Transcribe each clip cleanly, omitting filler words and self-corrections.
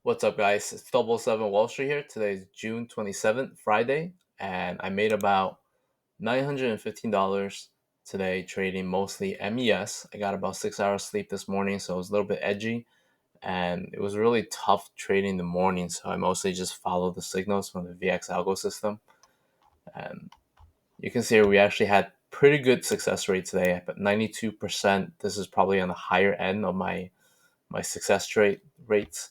What's up, guys? It's DIYWallSt here. Today is June 27th, Friday, and I made about $915 today trading mostly MES. I got about 6 hours sleep this morning, so it was a little bit edgy, and it was really tough trading in the morning, so I mostly just followed the signals from the VX Algo system. And you can see here we actually had pretty good success rate today, but 92%. This is probably on the higher end of my success rate rates.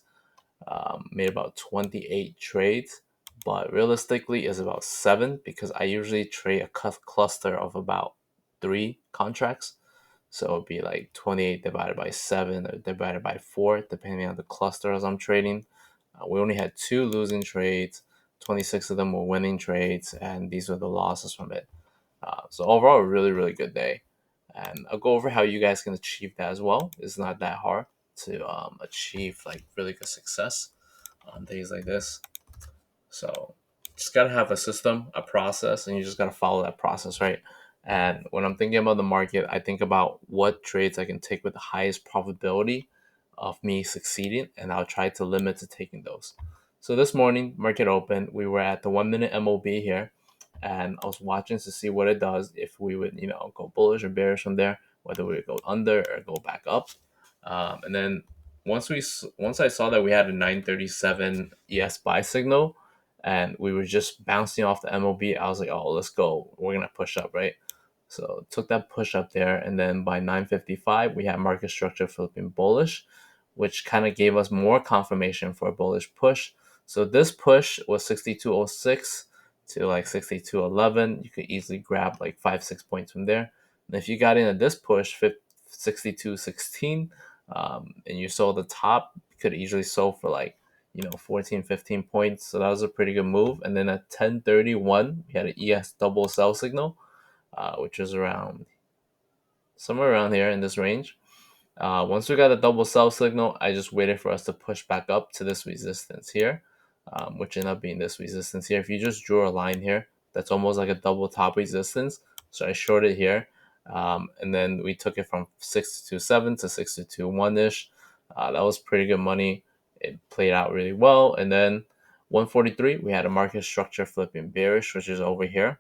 Made about 28 trades, but realistically is about 7 because I usually trade a cluster of about 3 contracts. So it'd be like 28 divided by 7 or divided by 4, depending on the clusters I'm trading. We only had 2 losing trades, 26 of them were winning trades, and these were the losses from it. So overall, a really, really good day. And I'll go over how you guys can achieve that as well. It's not that hard to achieve like really good success on days like this. So just gotta have a system, a process, and you just gotta follow that process, right? And when I'm thinking about the market, I think about what trades I can take with the highest probability of me succeeding, and I'll try to limit to taking those. So this morning, market open, we were at the 1 minute MOB here, and I was watching to see what it does if we would, go bullish or bearish from there, whether we would go under or go back up. And then once I saw that we had a 937 ES buy signal, and we were just bouncing off the MOB, I was like, oh, let's go. We're gonna push up, right? So took that push up there, and then by 9:55, we had market structure flipping bullish, which kind of gave us more confirmation for a bullish push. So this push was 62.06 to like 62.11. You could easily grab like 5-6 points from there. And if you got in at this push, 62.16, and you saw the top, you could easily sold for like 14-15 points. So that was a pretty good move. And then at 10:31, we had an ES double sell signal, which is around somewhere around here in this range. Once we got a double sell signal, I just waited for us to push back up to this resistance here, which ended up being this resistance here. If you just draw a line here, that's almost like a double top resistance. So I shorted here, and then we took it from 627 to 621-ish. That was pretty good money. It played out really well. And then 143, we had a market structure flipping bearish, which is over here,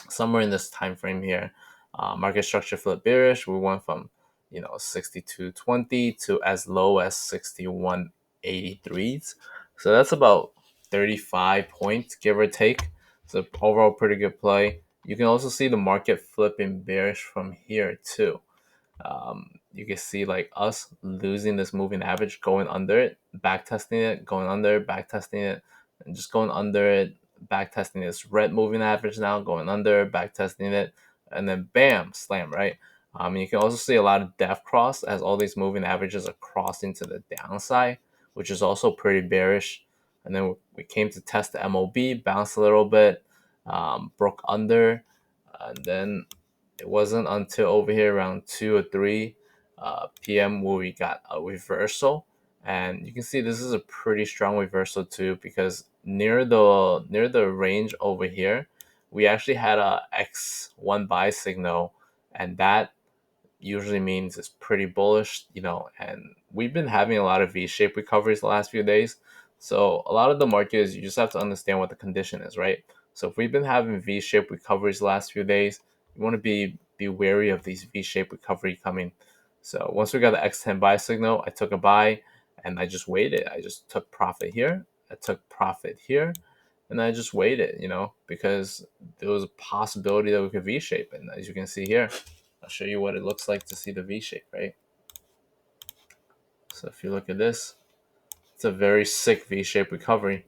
somewhere in this time frame here. Market structure flip bearish. We went from 62.20 to as low as 61.83. So that's about 35 points, give or take. So overall, pretty good play. You can also see the market flipping bearish from here too. You can see like us losing this moving average, going under it, back testing it, going under, back testing it, and just going under it, back testing this red moving average now, going under, back testing it, and then bam, slam, right? You can also see a lot of death cross as all these moving averages are crossing to the downside, which is also pretty bearish. And then we came to test the MOB, bounced a little bit, broke under, and then it wasn't until over here around 2 or 3 p.m. where we got a reversal. And you can see this is a pretty strong reversal too, because near the range over here, we actually had a X1 buy signal, and that usually means it's pretty bullish, and we've been having a lot of V-shaped recoveries the last few days. So a lot of the market is you just have to understand what the condition is, right? So if we've been having V-shaped recoveries the last few days, you want to be wary of these V-shaped recovery coming. So once we got the X10 buy signal, I took a buy and I just waited. I just took profit here. I took profit here, and I just waited, because there was a possibility that we could V-shape. And as you can see here, I'll show you what it looks like to see the V-shape, right? So if you look at this, it's a very sick V-shape recovery.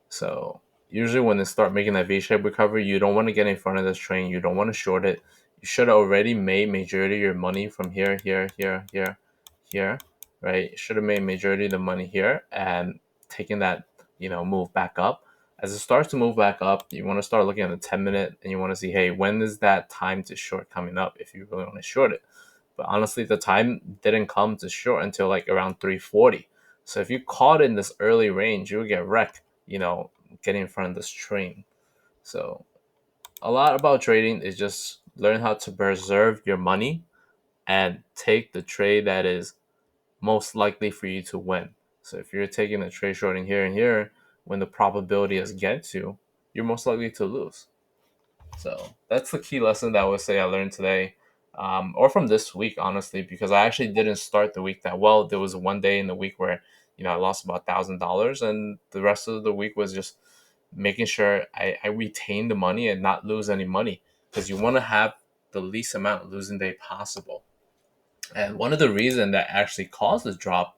So usually when they start making that V-shape recovery, you don't want to get in front of this train. You don't want to short it. You should have already made majority of your money from here, right? You should have made majority of the money here and taken that, move back up. As it starts to move back up, you want to start looking at the 10-minute and you want to see, hey, when is that time to short coming up if you really want to short it? But honestly, the time didn't come to short until like around 340. So if you caught in this early range, you would get wrecked, getting in front of this train. So a lot about trading is just learn how to preserve your money and take the trade that is most likely for you to win. So if you're taking a trade shorting here and here, when the probability is against you, you're most likely to lose. So that's the key lesson that I would say I learned today, or from this week, honestly, because I actually didn't start the week that well. There was one day in the week where I lost about $1,000, and the rest of the week was just making sure I retain the money and not lose any money, because you want to have the least amount of losing day possible. And one of the reasons that actually caused this drop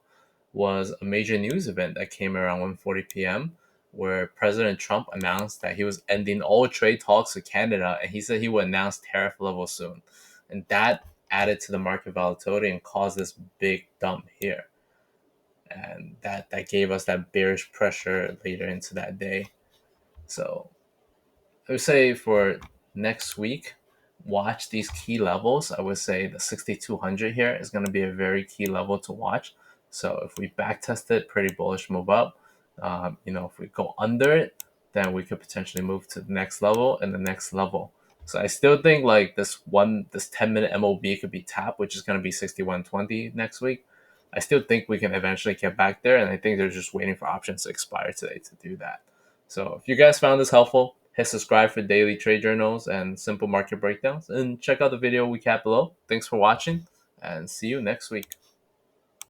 was a major news event that came around 1:40 p.m., where President Trump announced that he was ending all trade talks with Canada, and he said he would announce tariff levels soon. And that added to the market volatility and caused this big dump here. And that gave us that bearish pressure later into that day. So I would say for next week, watch these key levels. I would say the 6,200 here is going to be a very key level to watch. So if we back test it, pretty bullish move up. If we go under it, then we could potentially move to the next level and the next level. So I still think like this 10-minute MOB could be tapped, which is going to be 6120 next week. I still think we can eventually get back there, and I think they're just waiting for options to expire today to do that. So if you guys found this helpful, hit subscribe for daily trade journals and simple market breakdowns, and check out the video recap below. Thanks for watching, and see you next week.